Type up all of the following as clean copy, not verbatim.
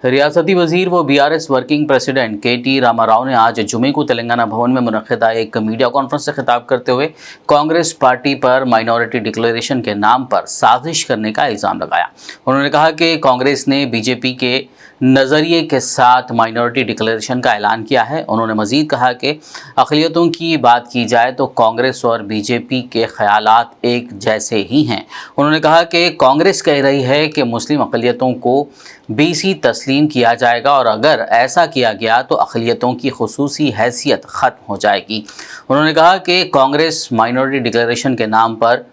रियासती वजीर व बीआरएस वर्किंग प्रेसिडेंट के.टी. रामाराव ने आज जुमे को तेलंगाना भवन में मुनक्किदा एक मीडिया कॉन्फ्रेंस से खिताब करते हुए कांग्रेस पार्टी पर माइनॉरिटी डिक्लेरेशन के नाम पर साजिश करने का इल्ज़ाम लगाया। उन्होंने कहा कि कांग्रेस ने बीजेपी के नज़रिए के साथ माइनॉरिटी डिक्लेरेशन का ऐलान किया है। उन्होंने मज़ीद कहा कि अक़लियतों की बात की जाए तो कांग्रेस और बीजेपी के ख़यालात एक जैसे ही हैं। उन्होंने कहा कि कांग्रेस कह रही है कि मुस्लिम अक़लियतों को बीसी तस्लीम किया जाएगा और अगर ऐसा किया गया तो अक़लियतों की ख़ुसूसी हैसियत ख़त्म हो जाएगी। उन्होंने कहा कि कांग्रेस माइनॉरिटी डिक्लेरेशन के नाम पर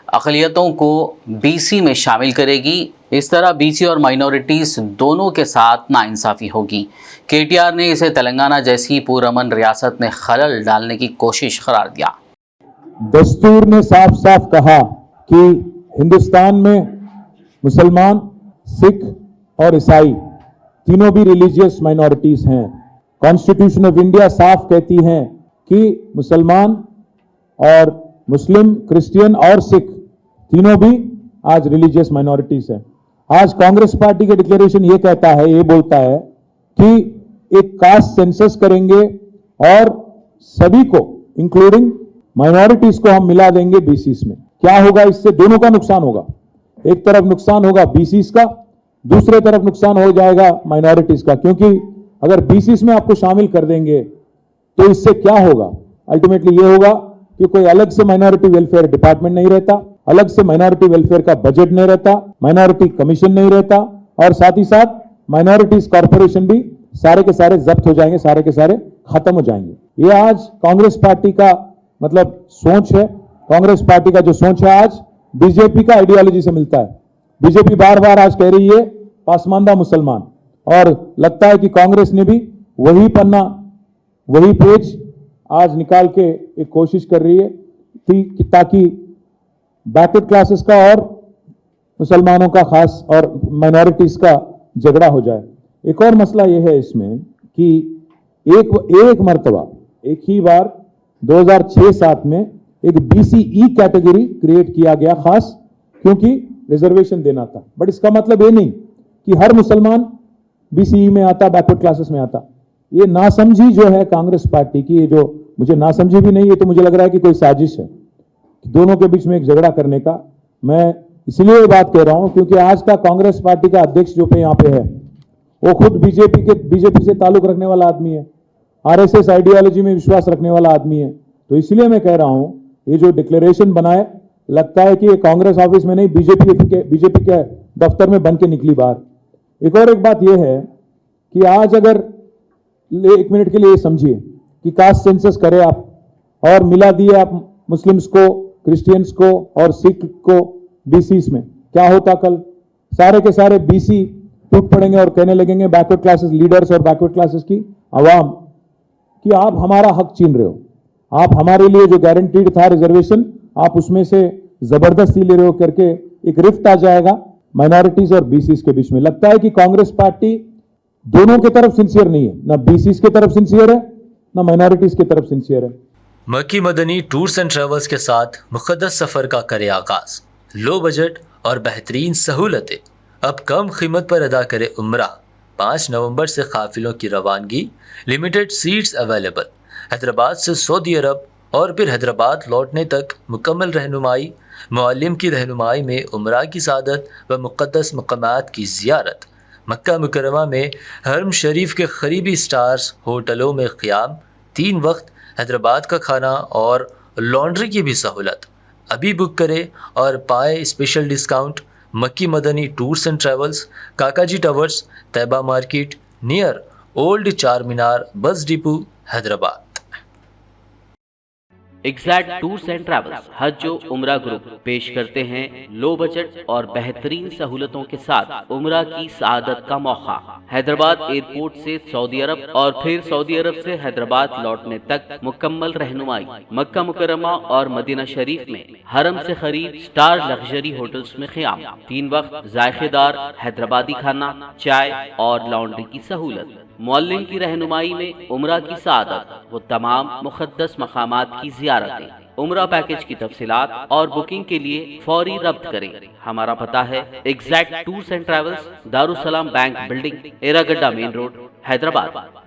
अक़लियतों को बीसी में शामिल करेगी। इस तरह बीसी और माइनॉरिटीज़ दोनों के साथ नाइंसाफ़ी होगी। केटीआर ने इसे तेलंगाना जैसी पुरअमन रियासत में खलल डालने की कोशिश करार दिया। दस्तूर ने साफ साफ कहा कि हिंदुस्तान में मुसलमान, सिख और ईसाई तीनों भी रिलीजियस माइनॉरिटीज हैं। कॉन्स्टिट्यूशन ऑफ इंडिया साफ कहती है कि मुसलमान और मुस्लिम, क्रिश्चियन और सिख तीनों भी आज रिलीजियस माइनॉरिटीज हैं। आज कांग्रेस पार्टी के डिक्लेरेशन ये कहता है, ये बोलता है कि एक कास्ट सेंसस करेंगे और सभी को इंक्लूडिंग माइनॉरिटीज को हम मिला देंगे बीसीस में। क्या होगा इससे? दोनों का नुकसान होगा। एक तरफ नुकसान होगा बीसीस का, दूसरे तरफ नुकसान हो जाएगा माइनॉरिटीज का, क्योंकि अगर बीसीस में आपको शामिल कर देंगे तो इससे क्या होगा? अल्टीमेटली ये होगा कि कोई अलग से माइनॉरिटी वेलफेयर डिपार्टमेंट नहीं रहता, अलग से माइनॉरिटी वेलफेयर का बजट नहीं रहता, माइनॉरिटी कमीशन नहीं रहता और साथ ही साथ माइनॉरिटीज कॉर्पोरेशन भी सारे के सारे जब्त हो जाएंगे, सारे के सारे खत्म हो जाएंगे। ये आज कांग्रेस पार्टी का मतलब सोच है। कांग्रेस पार्टी का जो सोच है आज बीजेपी का आइडियोलॉजी से मिलता है। बीजेपी बार बार आज कह रही है पासमानदा मुसलमान, और लगता है कि कांग्रेस ने भी वही पन्ना, वही पेज आज निकाल के एक कोशिश कर रही है ताकि बैकवर्ड क्लासेस का और मुसलमानों का खास और माइनॉरिटीज का झगड़ा हो जाए। एक और मसला यह है इसमें कि एक मर्तबा, एक ही बार 2006-7 में एक बीसीई कैटेगरी क्रिएट किया गया, खास क्योंकि रिजर्वेशन देना था। बट इसका मतलब ये नहीं कि हर मुसलमान बीसीई में आता, बैकवर्ड क्लासेस में आता। ये नासमझी जो है कांग्रेस पार्टी की, ये जो मुझे नासमझी भी नहीं, ये तो मुझे लग रहा है कि कोई साजिश है दोनों के बीच में एक झगड़ा करने का। मैं इसलिए ये बात कह रहा हूं क्योंकि आज का कांग्रेस पार्टी का अध्यक्ष जो पे यहाँ पे है वो खुद बीजेपी से ताल्लुक रखने वाला आदमी है, आरएसएस आइडियोलॉजी में विश्वास रखने वाला आदमी है। तो इसलिए मैं कह रहा हूं ये जो डिक्लेरेशन बनाए, लगता है कि ये कांग्रेस ऑफिस में नहीं बीजेपी के दफ्तर में बन के निकली बाहर। एक बात यह है कि आज अगर एक मिनट के लिए समझिए कि कास्ट सेंसस करे आप और मिला दिए आप मुस्लिम्स को, क्रिश्चियंस को और सिख को बीसीस में, क्या होता? कल सारे के सारे बीसी टूट पड़ेंगे और कहने लगेंगे बैकवर्ड क्लासेस लीडर्स और बैकवर्ड क्लासेस की आवाम कि आप हमारा हक छीन रहे हो, आप हमारे लिए जो गारंटीड था रिजर्वेशन आप उसमें से जबरदस्ती ले रहे हो करके एक रिफ्ट आ जाएगा माइनॉरिटीज और बीसीस के बीच में। लगता है कि कांग्रेस पार्टी दोनों की तरफ सिंसियर नहीं है, ना बीसीस की तरफ सिंसियर है ना माइनॉरिटीज की तरफ सिंसियर है। मक्की मदनी टूर्स एंड ट्रेवल्स के साथ मुक़द्दस सफ़र का करे आगाज। लो बजट और बेहतरीन सहूलतें, अब कम कीमत पर अदा करे उम्रा। 5 नवंबर से काफिलों की रवानगी, लिमिटेड सीट्स अवेलेबल। हैदराबाद से सऊदी अरब और फिर हैदराबाद लौटने तक मुकम्मल रहनुमाई, मुअल्लिम की रहनुमाई में उम्रा की सादत व मुक़द्दस मकामात की ज़ियारत। मक्का मुकरमा में हरम शरीफ के करीबी स्टार्स होटलों में क़याम, 3 वक्त हैदराबाद का खाना और लॉन्ड्री की भी सहूलत। अभी बुक करें और पाए special discount. Makki Madani tours and travels, Kakaji towers, Taiba market, near old Char Minar, bus depot, Hyderabad. Exact tours and travels हज व उम्रा ग्रुप पेश करते हैं लो बजट और बेहतरीन सहूलतों के साथ उम्रा की सआदत का मौका। हैदराबाद एयरपोर्ट से सऊदी अरब और फिर सऊदी अरब से हैदराबाद लौटने तक मुकम्मल रहनुमाई। मक्का मुकरमा और मदीना शरीफ में हरम से करीब स्टार लग्जरी होटल्स में क़याम, 3 वक्त जायकेदार हैदराबादी खाना, चाय और लॉन्ड्री की सहूलत। मुअल्लिम की रहनुमाई में उम्रा की सआदत व तमाम मुक़द्दस मकामात की ज़ियारतें। उम्रा पैकेज की तफसीलात और बुकिंग के लिए फौरी रब्त करें। हमारा पता है exact tours and travels, Darussalam bank building, Erragadda main road, Hyderabad.